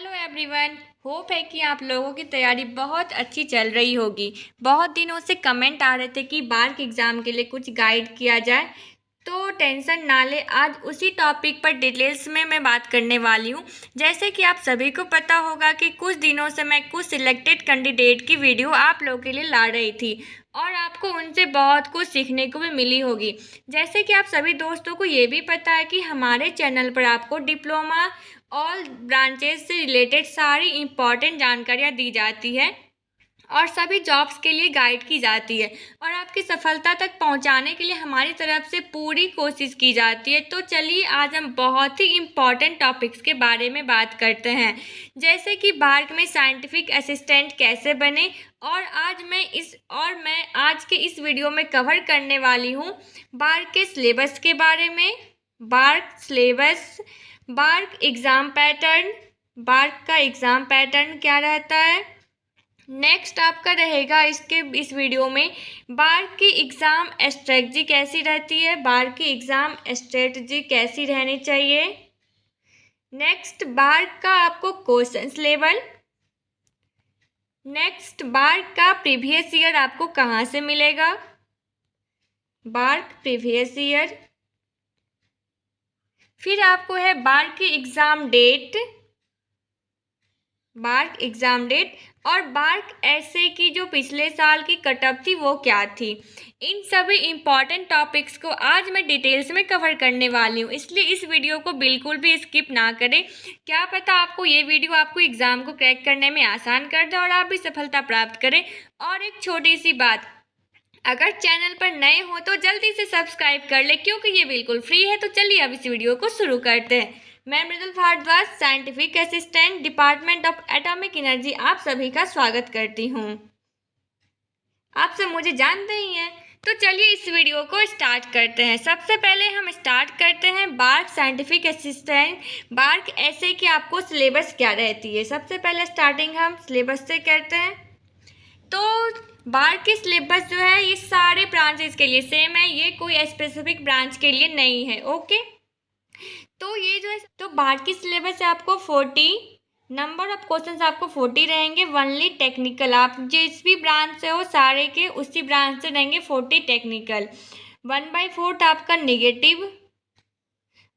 Hello everyone. Hope है कि आप लोगों की तैयारी बहुत अच्छी चल रही होगी। बहुत दिनों से कमेंट आ रहे थे कि बार के एग्ज़ाम के लिए कुछ गाइड किया जाए, तो टेंशन ना ले, आज उसी टॉपिक पर डिटेल्स में मैं बात करने वाली हूँ। जैसे कि आप सभी को पता होगा कि कुछ दिनों से मैं कुछ सिलेक्टेड कैंडिडेट की वीडियो आप लोगों के लिए ला रही थी और आपको उनसे बहुत कुछ सीखने को भी मिली होगी। जैसे कि आप सभी दोस्तों को ये भी पता है कि हमारे चैनल पर आपको डिप्लोमा ऑल ब्रांचेस से रिलेटेड सारी इम्पॉर्टेंट जानकारियाँ दी जाती है और सभी जॉब्स के लिए गाइड की जाती है और आपकी सफलता तक पहुंचाने के लिए हमारी तरफ से पूरी कोशिश की जाती है। तो चलिए आज हम बहुत ही इम्पॉर्टेंट टॉपिक्स के बारे में बात करते हैं, जैसे कि भारत में साइंटिफिक असिस्टेंट कैसे बने। और मैं आज के इस वीडियो में कवर करने वाली हूँ बार के सिलेबस के बारे में, BARC syllabus, BARC exam pattern, BARC का एग्ज़ाम पैटर्न क्या रहता है। नेक्स्ट आपका रहेगा इस वीडियो में बार की एग्ज़ाम स्ट्रेटजी कैसी रहती है, बार की एग्ज़ाम स्ट्रेटजी कैसी रहनी चाहिए। नेक्स्ट बार का आपको क्वेश्चंस लेवल। नेक्स्ट बार का प्रीवियस ईयर आपको कहाँ से मिलेगा, बार प्रीवियस ईयर। फिर आपको है बार की exam date, BARC exam date, और बार्क ऐसे की जो पिछले साल की कटअप थी वो क्या थी। इन सभी इम्पॉर्टेंट टॉपिक्स को आज मैं डिटेल्स में कवर करने वाली हूँ, इसलिए इस वीडियो को बिल्कुल भी स्किप ना करें। क्या पता आपको ये वीडियो आपको एग्ज़ाम को क्रैक करने में आसान कर दे और आप भी सफलता प्राप्त करें। और एक छोटी सी बात, अगर चैनल पर नए हो तो जल्दी से सब्सक्राइब कर ले क्योंकि ये बिल्कुल फ्री है। तो चलिए अब इस वीडियो को शुरू करते हैं। मैं Mridul Bhardwaj, scientific assistant, department of atomic energy, आप सभी का स्वागत करती हूँ। आप सब मुझे जानते ही हैं, तो चलिए इस वीडियो को स्टार्ट करते हैं। सबसे पहले हम स्टार्ट करते हैं बार्क साइंटिफिक असिस्टेंट, बार्क ऐसे कि आपको सिलेबस क्या रहती है। सबसे पहले स्टार्टिंग हम सिलेबस से करते हैं। तो बार के सिलेबस जो है ये सारे ब्रांचेस के लिए सेम है, ये कोई स्पेसिफिक ब्रांच के लिए नहीं है। ओके, तो ये जो है तो बार की सिलेबस है आपको 40, नंबर ऑफ क्वेश्चंस आपको 40 रहेंगे। वनली टेक्निकल, आप जिस भी ब्रांच से हो सारे के उसी ब्रांच से रहेंगे 40 टेक्निकल। 1/4 आपका नेगेटिव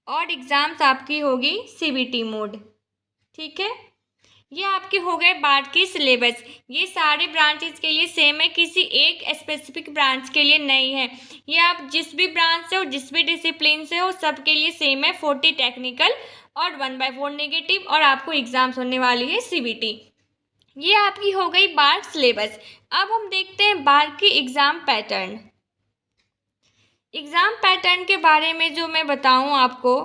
और एग्ज़ाम्स आपकी होगी CBT मोड। ठीक है, ये आपके हो गए बार की सिलेबस। ये सारे ब्रांचेस के लिए सेम है, किसी एक स्पेसिफिक ब्रांच के लिए नहीं है। ये आप जिस भी ब्रांच से हो, जिस भी डिसिप्लिन से हो, सबके लिए सेम है। 40 टेक्निकल और 1/4 नेगेटिव, और आपको एग्जाम्स होने वाली है CBT। ये आपकी हो गई बार सिलेबस। अब हम देखते हैं बार की एग्ज़ाम पैटर्न। एग्ज़ाम पैटर्न के बारे में जो मैं बताऊँ आपको,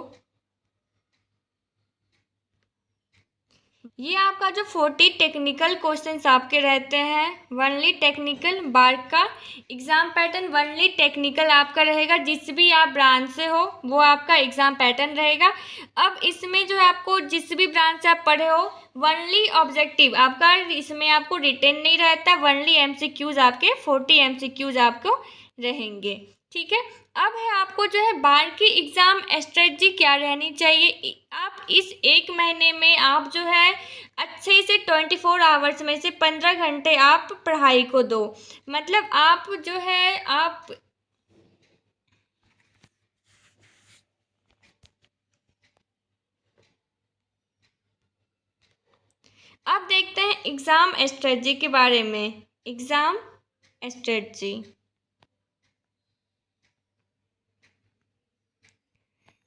ये आपका जो 40 टेक्निकल क्वेश्चंस आपके रहते हैं, वनली टेक्निकल बार्क का एग्ज़ाम पैटर्न वनली टेक्निकल आपका रहेगा। जिस भी आप ब्रांच से हो वो आपका एग्ज़ाम पैटर्न रहेगा। अब इसमें जो है आपको जिस भी ब्रांच से आप पढ़े हो वनली ऑब्जेक्टिव आपका, इसमें आपको रिटेन नहीं रहता। वनली MCQs आपके 40 MCQs आपको रहेंगे। ठीक है, अब है आपको जो है बार की एग्ज़ाम स्ट्रेटजी क्या रहनी चाहिए। आप इस एक महीने में आप जो है अच्छे से 24 आवर्स में से 15 घंटे आप पढ़ाई को दो। मतलब आप जो है अब देखते हैं एग्ज़ाम स्ट्रेटजी के बारे में। एग्ज़ाम स्ट्रेटजी,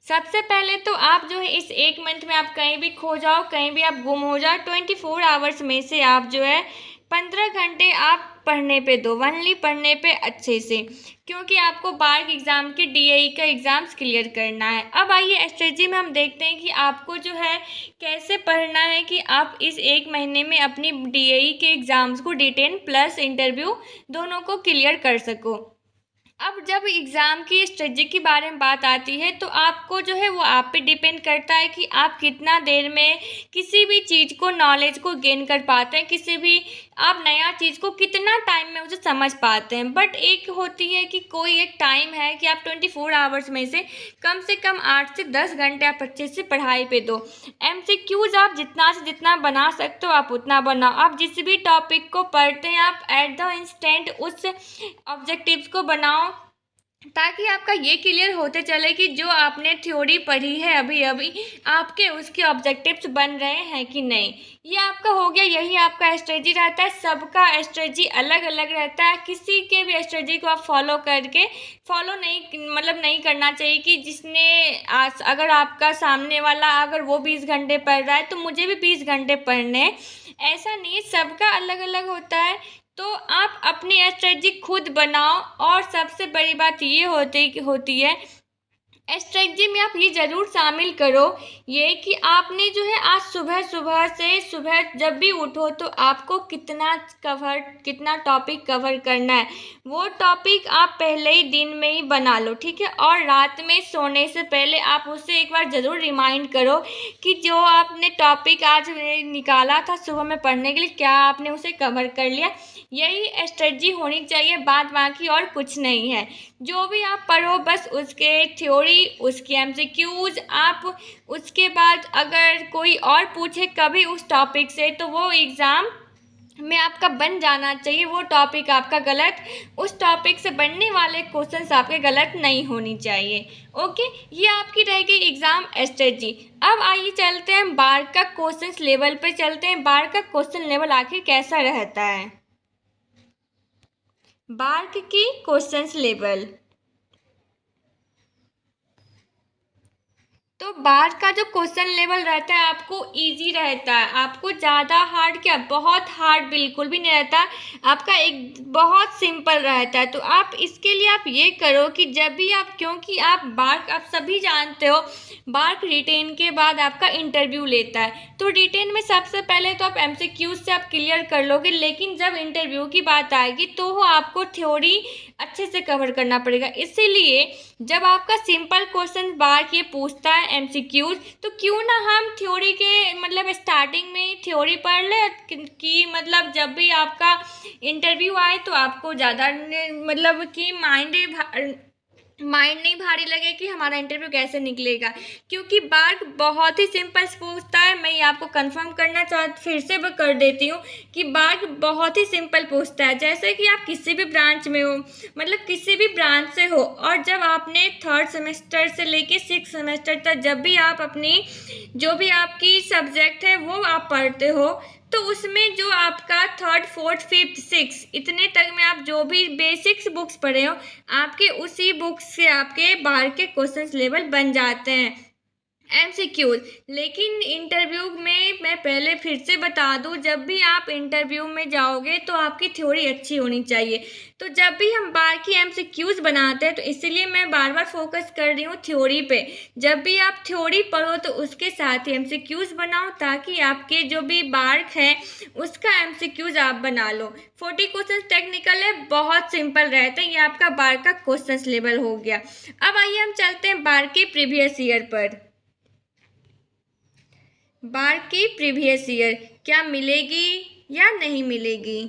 सबसे पहले तो आप जो है इस एक मंथ में आप कहीं भी खो जाओ, कहीं भी आप गुम हो जाओ, 24 आवर्स में से आप जो है 15 घंटे आप पढ़ने पे दो, वनली पढ़ने पे अच्छे से, क्योंकि आपको बार एग्ज़ाम के DAE का एग्ज़ाम्स क्लियर करना है। अब आइए स्ट्रेटजी में हम देखते हैं कि आपको जो है कैसे पढ़ना है कि आप इस एक महीने में अपनी DAE के एग्ज़ाम्स को D10 प्लस इंटरव्यू दोनों को क्लियर कर सको। अब जब एग्ज़ाम की स्ट्रेटजी के बारे में बात आती है तो आपको जो है वो आप पे डिपेंड करता है कि आप कितना देर में किसी भी चीज़ चीज़ को, नॉलेज को गेन कर पाते हैं, किसी भी आप नया चीज़ को कितना टाइम में उसे समझ पाते हैं। बट एक होती है कि कोई एक टाइम है कि आप 24 आवर्स में से कम 8 से 10 घंटे आप अच्छे से पढ़ाई पे दो। MCQs आप जितना से जितना बना सकते हो आप उतना बनाओ। आप जिस भी टॉपिक को पढ़ते हैं आप एट द इंस्टेंट उस ऑब्जेक्टिव्स को बनाओ, ताकि आपका ये क्लियर होते चले कि जो आपने थ्योरी पढ़ी है अभी अभी आपके उसके ऑब्जेक्टिव्स बन रहे हैं कि नहीं। ये आपका हो गया, यही आपका स्ट्रेटजी रहता है। सबका स्ट्रेटजी अलग अलग रहता है, किसी के भी स्ट्रेटजी को आप फॉलो नहीं करना चाहिए कि अगर आपका सामने वाला अगर वो 20 घंटे पढ़ रहा है तो मुझे भी 20 घंटे पढ़ने हैं, ऐसा नहीं है। सबका अलग अलग होता है, तो आप अपनी स्ट्रेटजी खुद बनाओ। और सबसे बड़ी बात ये होती है स्ट्रेटजी में आप ये ज़रूर शामिल करो ये कि आपने जो है आज सुबह जब भी उठो तो आपको कितना टॉपिक कवर करना है, वो टॉपिक आप पहले ही दिन में ही बना लो, ठीक है। और रात में सोने से पहले आप उससे एक बार ज़रूर रिमाइंड करो कि जो आपने टॉपिक आज निकाला था सुबह में पढ़ने के लिए, क्या आपने उसे कवर कर लिया। यही स्ट्रेटजी होनी चाहिए, बाकी और कुछ नहीं है। जो भी आप पढ़ो बस उसके थ्योरी, उसकी MCQs, आप उसके बाद अगर कोई और पूछे कभी उस टॉपिक से तो वो एग्ज़ाम में आपका बन जाना चाहिए। वो टॉपिक आपका गलत, उस टॉपिक से बनने वाले क्वेश्चंस आपके गलत नहीं होनी चाहिए। ओके, ये आपकी रह गई एग्ज़ाम स्ट्रेटजी। अब आइए चलते हैं बार का क्वेश्चंस लेवल पर चलते हैं। बार का क्वेश्चन लेवल आखिर कैसा रहता है। बार्क की क्वेश्चंस लेवल, तो बार्क का जो क्वेश्चन लेवल रहता है आपको इजी रहता है, आपको ज़्यादा हार्ड क्या बहुत हार्ड बिल्कुल भी नहीं रहता, आपका एक बहुत सिंपल रहता है। तो आप इसके लिए आप ये करो कि जब भी आप, क्योंकि आप सभी जानते हो बार्क रिटेन के बाद आपका इंटरव्यू लेता है, तो रिटेन में सबसे पहले तो आप MCQ से आप क्लियर कर लोगे, लेकिन जब इंटरव्यू की बात आएगी तो वो आपको थ्योरी अच्छे से कवर करना पड़ेगा। इसीलिए जब आपका सिंपल क्वेश्चन बार्क ये पूछता है MCQs, तो क्यों ना हम थ्योरी के स्टार्टिंग में ही थ्योरी पढ़ ले कि जब भी आपका इंटरव्यू आए तो आपको ज़्यादा कि माइंड नहीं भारी लगे कि हमारा इंटरव्यू कैसे निकलेगा। क्योंकि बार्क बहुत ही सिंपल पूछता है, मैं ये आपको कंफर्म करना फिर से कर देती हूँ कि बार्क बहुत ही सिंपल पूछता है। जैसे कि आप किसी भी ब्रांच में हो, किसी भी ब्रांच से हो, और जब आपने 3rd सेमेस्टर से लेके 6th सेमेस्टर तक जब भी आप अपनी जो भी आपकी सब्जेक्ट है वो आप पढ़ते हो, तो उसमें जो आपका 3rd 4th 5th 6th इतने तक में आप जो भी बेसिक्स बुक्स पढ़े हो, आपके उसी बुक्स से आपके बाहर के क्वेश्चंस लेवल बन जाते हैं MCQs। लेकिन इंटरव्यू में मैं पहले फिर से बता दूं, जब भी आप इंटरव्यू में जाओगे तो आपकी थ्योरी अच्छी होनी चाहिए। तो जब भी हम बार की MCQs बनाते हैं तो इसलिए मैं बार बार फोकस कर रही हूँ थ्योरी पे। जब भी आप थ्योरी पढ़ो तो उसके साथ ही MCQs बनाओ, ताकि आपके जो भी बार्क है उसका MCQs आप बना लो। 40 क्वेश्चन टेक्निकल है, बहुत सिंपल रहता है। ये आपका बार का क्वेश्चन लेवल हो गया। अब आइए हम चलते हैं बार के प्रीवियस ईयर पर। बार की प्रीवियस ईयर क्या मिलेगी या नहीं मिलेगी।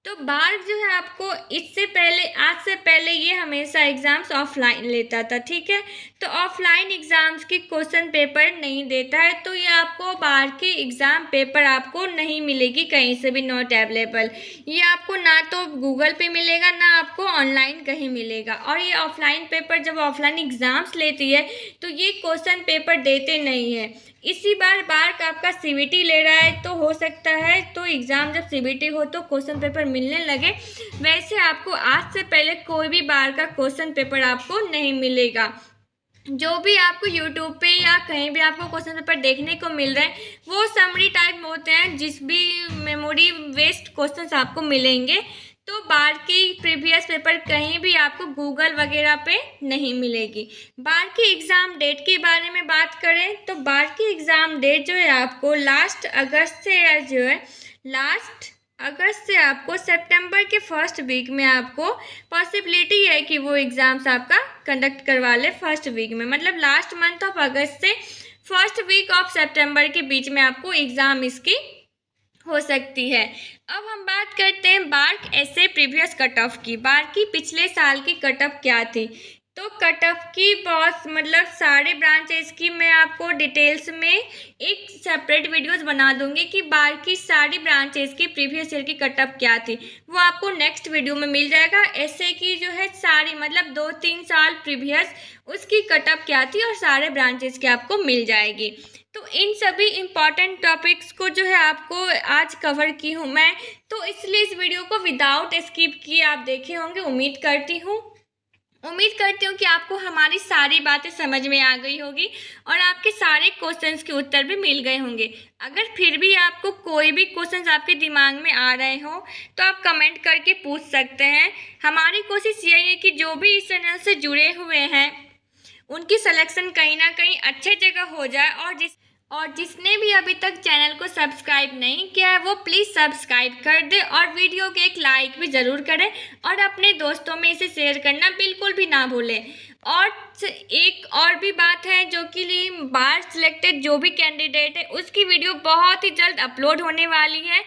तो बार जो है आपको आज से पहले ये हमेशा एग्ज़ाम्स ऑफलाइन लेता था, ठीक है। तो ऑफलाइन एग्ज़ाम्स की क्वेश्चन पेपर नहीं देता है, तो ये आपको बार के एग्ज़ाम पेपर आपको नहीं मिलेगी कहीं से भी, नॉट अवेलेबल। ये आपको ना तो गूगल पे मिलेगा ना आपको ऑनलाइन कहीं मिलेगा। और ये ऑफलाइन पेपर जब ऑफलाइन एग्ज़ाम्स लेती है तो ये क्वेश्चन पेपर देते नहीं है। इसी बार बार आपका CBT ले रहा है, तो हो सकता है तो एग्ज़ाम जब CBT हो तो क्वेश्चन पेपर मिलने लगे। वैसे आपको आज से पहले कोई भी बार का क्वेश्चन पेपर आपको नहीं मिलेगा। जो भी आपको यूट्यूब पे या कहीं भी आपको क्वेश्चन पेपर देखने को मिल रहे हैं वो समरी टाइप में होते हैं, जिस भी मेमोरी वेस्ट क्वेश्चन आपको मिलेंगे। तो बार की प्रीवियस पेपर कहीं भी आपको गूगल वगैरह पे नहीं मिलेगी। बार की एग्ज़ाम डेट के बारे में बात करें तो बार की एग्ज़ाम डेट जो है आपको लास्ट अगस्त से आपको सितंबर के फर्स्ट वीक में आपको पॉसिबिलिटी है कि वो एग्ज़ाम्स आपका कंडक्ट करवा ले फर्स्ट वीक में, लास्ट मंथ ऑफ अगस्त से फर्स्ट वीक ऑफ सितंबर के बीच में आपको एग्ज़ाम इसकी हो सकती है। अब हम बात करते हैं BARC SA previous cut off की। बार्क की पिछले साल की कट ऑफ क्या थी? तो कट ऑफ की बहुत मतलब सारे ब्रांचेस की मैं आपको डिटेल्स में एक सेपरेट वीडियोस बना दूंगी कि बार्क की सारी ब्रांचेस की प्रीवियस ईयर की कट ऑफ क्या थी, वो आपको नेक्स्ट वीडियो में मिल जाएगा। एसए की जो है सारी मतलब 2-3 साल प्रीवियस उसकी कट ऑफ क्या थी और सारे ब्रांचेस की आपको मिल जाएगी। तो इन सभी इम्पॉर्टेंट टॉपिक्स को जो है आपको आज कवर की हूँ मैं, तो इसलिए इस वीडियो को विदाउट स्किप किए आप देखे होंगे। उम्मीद करती हूँ कि आपको हमारी सारी बातें समझ में आ गई होगी और आपके सारे क्वेश्चंस के उत्तर भी मिल गए होंगे। अगर फिर भी आपको कोई भी क्वेश्चंस आपके दिमाग में आ रहे हो तो आप कमेंट करके पूछ सकते हैं। हमारी कोशिश यही है कि जो भी इस चैनल से जुड़े हुए हैं उनकी सिलेक्शन कहीं ना कहीं अच्छे जगह हो जाए, और जिसने भी अभी तक चैनल को सब्सक्राइब नहीं किया है वो प्लीज़ सब्सक्राइब कर दे और वीडियो के एक लाइक भी ज़रूर करें और अपने दोस्तों में इसे शेयर करना बिल्कुल भी ना भूलें। और एक और भी बात है, जो कि बार सिलेक्टेड जो भी कैंडिडेट है उसकी वीडियो बहुत ही जल्द अपलोड होने वाली है,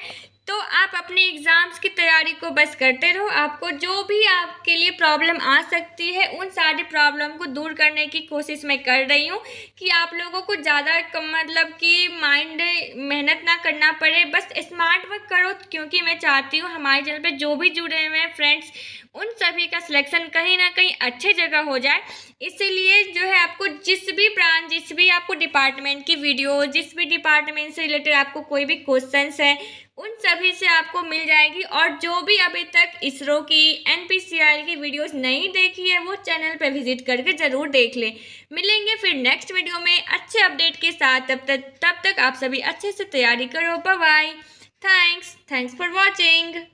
तो आप अपने एग्ज़ाम्स की तैयारी को बस करते रहो। आपको जो भी आपके लिए प्रॉब्लम आ सकती है उन सारी प्रॉब्लम को दूर करने की कोशिश मैं कर रही हूँ कि आप लोगों को ज़्यादा मतलब कि माइंड मेहनत ना करना पड़े, बस स्मार्ट वर्क करो, क्योंकि मैं चाहती हूँ हमारे चैनल पे जो भी जुड़े हुए हैं फ्रेंड्स उन सभी का सिलेक्शन कहीं ना कहीं अच्छे जगह हो जाए। इसीलिए जो है आपको जिस भी ब्रांच, जिस भी आपको डिपार्टमेंट की वीडियो, जिस भी डिपार्टमेंट से रिलेटेड आपको कोई भी क्वेश्चंस है उन सभी से आपको मिल जाएगी। और जो भी अभी तक इसरो की, NPCL की वीडियोस नहीं देखी है वो चैनल पे विजिट करके ज़रूर देख लें। मिलेंगे फिर नेक्स्ट वीडियो में अच्छे अपडेट के साथ। तब तक आप सभी अच्छे से तैयारी करो। Bye bye. Thanks for watching.